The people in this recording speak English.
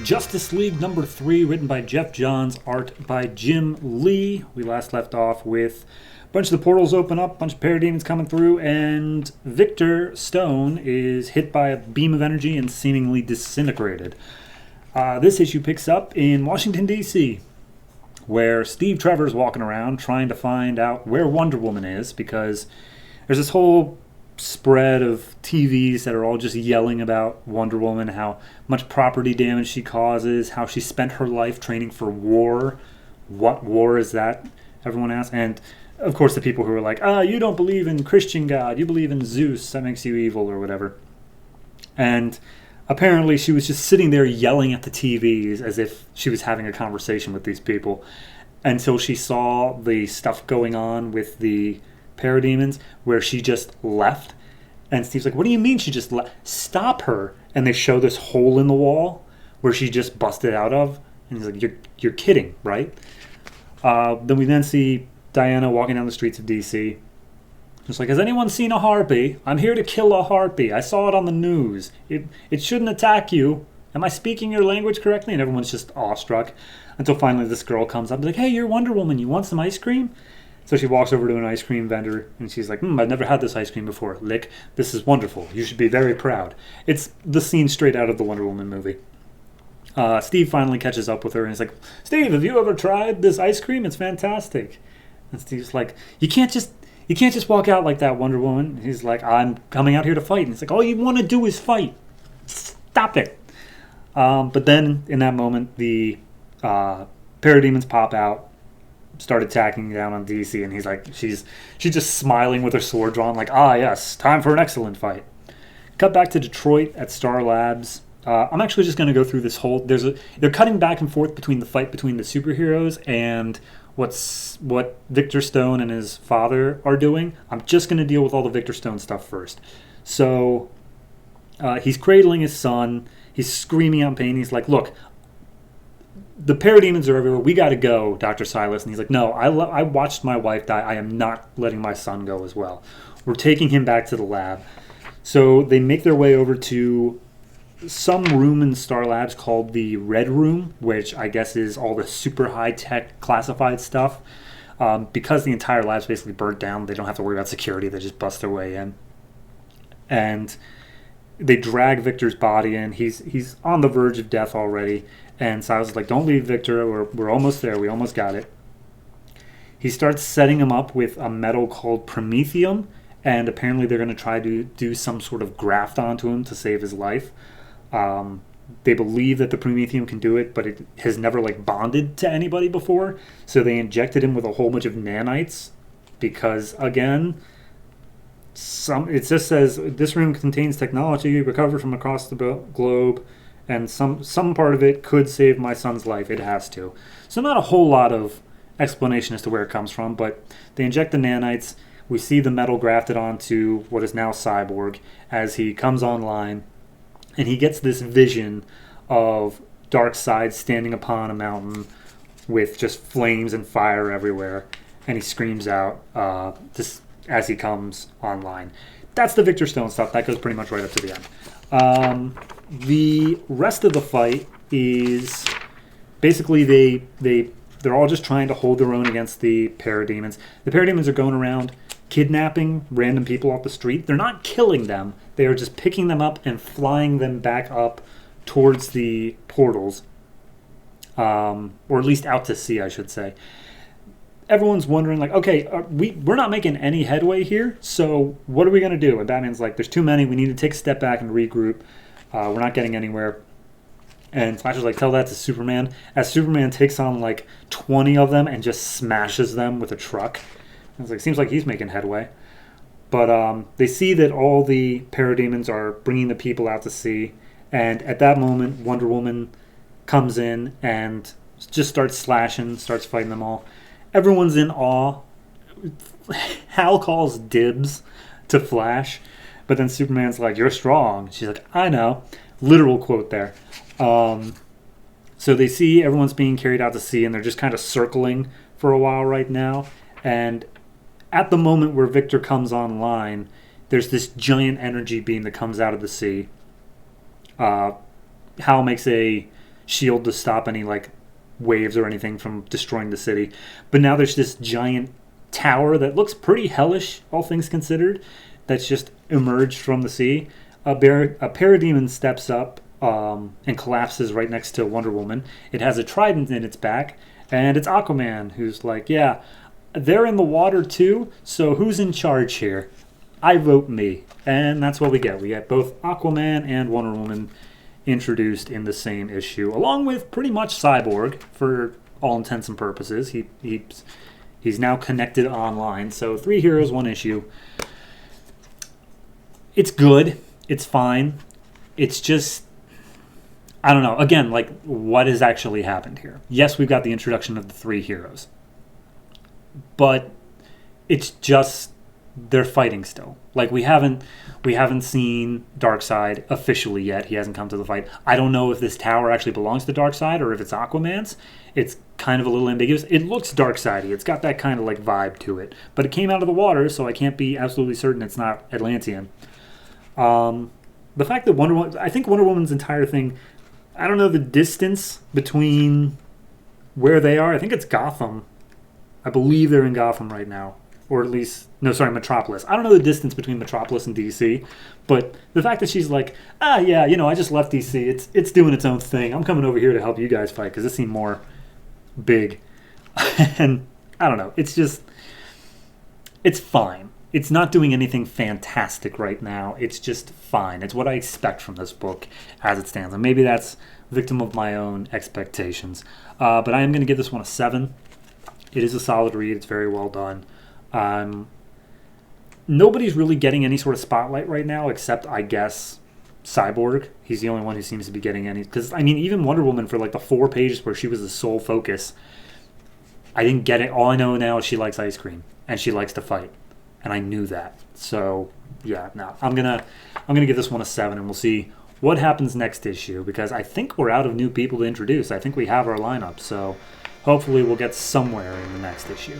Justice League number 3, written by Jeff Johns, art by Jim Lee. We last left off with a bunch of the portals open up, a bunch of parademons coming through, and Victor Stone is hit by a beam of energy and seemingly disintegrated. This issue picks up in Washington, D.C., where Steve Trevor's walking around trying to find out where Wonder Woman is, because there's this whole spread of TVs that are all just yelling about Wonder Woman, how much property damage she causes, how she spent her life training for war. What war is that? Everyone asks. And of course the people who are like, you don't believe in Christian God, you believe in Zeus, that makes you evil or whatever. And apparently she was just sitting there yelling at the TVs as if she was having a conversation with these people until she saw the stuff going on with the parademons where she just left. And Steve's like, what do you mean she just left? Stop her. And they show this hole in the wall where she just busted out of. And he's like, you're kidding, right? Then we see Diana walking down the streets of DC. Just like, has anyone seen a harpy? I'm here to kill a harpy. I saw it on the news. It shouldn't attack you. Am I speaking your language correctly? And everyone's just awestruck. Until finally this girl comes up and is like, hey, you're Wonder Woman. You want some ice cream? So she walks over to an ice cream vendor, and she's like, I've never had this ice cream before. Lick, this is wonderful. You should be very proud. It's the scene straight out of the Wonder Woman movie. Steve finally catches up with her, and he's like, Steve, have you ever tried this ice cream? It's fantastic. And Steve's like, you can't just walk out like that, Wonder Woman. And he's like, I'm coming out here to fight. And he's like, all you want to do is fight. Stop it. But then, in that moment, the parademons pop out, start attacking down on DC, and he's like, she's just smiling with her sword drawn, like, yes, time for an excellent fight. Cut back to Detroit at Star Labs. I'm actually just going to go through this whole. They're cutting back and forth between the fight between the superheroes and what Victor Stone and his father are doing. I'm just going to deal with all the Victor Stone stuff first. So he's cradling his son. He's screaming out in pain. He's like, look, the parademons are everywhere. We got to go, Dr. Silas. And he's like, no, I watched my wife die. I am not letting my son go as well. We're taking him back to the lab. So they make their way over to some room in Star Labs called the Red Room, which I guess is all the super high-tech classified stuff. Because the entire lab's basically burnt down, they don't have to worry about security. They just bust their way in. And they drag Victor's body in. He's on the verge of death already. And Silas is like, don't leave, Victor. We're almost there. We almost got it. He starts setting him up with a metal called promethium. And apparently they're going to try to do some sort of graft onto him to save his life. They believe that the promethium can do it, but it has never bonded to anybody before. So they injected him with a whole bunch of nanites. Because, again, it just says, this room contains technology recovered from across the globe. And some part of it could save my son's life. It has to. So not a whole lot of explanation as to where it comes from, but they inject the nanites. We see the metal grafted onto what is now Cyborg as he comes online, and he gets this vision of Darkseid standing upon a mountain with just flames and fire everywhere, and he screams out just as he comes online. That's the Victor Stone stuff. That goes pretty much right up to the end. The rest of the fight is basically they're all just trying to hold their own against the parademons. The parademons are going around kidnapping random people off the street. They're not killing them. They are just picking them up and flying them back up towards the portals. Or at least out to sea, I should say. Everyone's wondering, okay, we're not making any headway here, so what are we going to do? And Batman's like, there's too many. We need to take a step back and regroup. We're not getting anywhere. And Flash is like, tell that to Superman. As Superman takes on 20 of them and just smashes them with a truck. And it's seems like he's making headway. But they see that all the parademons are bringing the people out to sea. And at that moment, Wonder Woman comes in and just starts slashing, starts fighting them all. Everyone's in awe. Hal calls dibs to Flash. But then Superman's like, you're strong. She's like, I know. Literal quote there. So they see everyone's being carried out to sea, and they're just kind of circling for a while right now. And at the moment where Victor comes online, there's this giant energy beam that comes out of the sea. Hal makes a shield to stop any like waves or anything from destroying the city. But now there's this giant tower that looks pretty hellish, all things considered, that's just emerged from the sea. A parademon steps up and collapses right next to Wonder Woman. It has a trident in its back, and it's Aquaman, who's like, yeah, they're in the water too, so who's in charge here? I vote me. And that's what we get. We get both Aquaman and Wonder Woman introduced in the same issue, along with pretty much Cyborg for all intents and purposes. He's now connected online. So 3 heroes, 1 issue. It's good. It's fine. It's just, I don't know. Again, like, what has actually happened here? Yes, we've got the introduction of the 3 heroes. But it's just, they're fighting still. Like, we haven't seen Darkseid officially yet. He hasn't come to the fight. I don't know if this tower actually belongs to Darkseid or if it's Aquaman's. It's kind of a little ambiguous. It looks Darkseid-y. It's got that kind of like vibe to it. But it came out of the water, so I can't be absolutely certain it's not Atlantean. The fact that I think Wonder Woman's entire thing, I don't know the distance between where they are. I think it's Gotham. I believe they're in Gotham right now. Or at least, no, sorry, Metropolis. I don't know the distance between Metropolis and DC, but the fact that she's like, yeah, I just left DC. It's doing its own thing. I'm coming over here to help you guys fight because it seemed more big. And I don't know. It's just, it's fine. It's not doing anything fantastic right now. It's just fine. It's what I expect from this book as it stands. And maybe that's victim of my own expectations. But I am going to give this one a 7. It is a solid read. It's very well done. Nobody's really getting any sort of spotlight right now except, I guess, Cyborg. He's the only one who seems to be getting any. Because, I mean, even Wonder Woman, for like the 4 pages where she was the sole focus, I didn't get it. All I know now is she likes ice cream and she likes to fight. And I knew that. So, yeah, no. I'm gonna give this one a 7, and we'll see what happens next issue, because I think we're out of new people to introduce. I think we have our lineup, so hopefully we'll get somewhere in the next issue.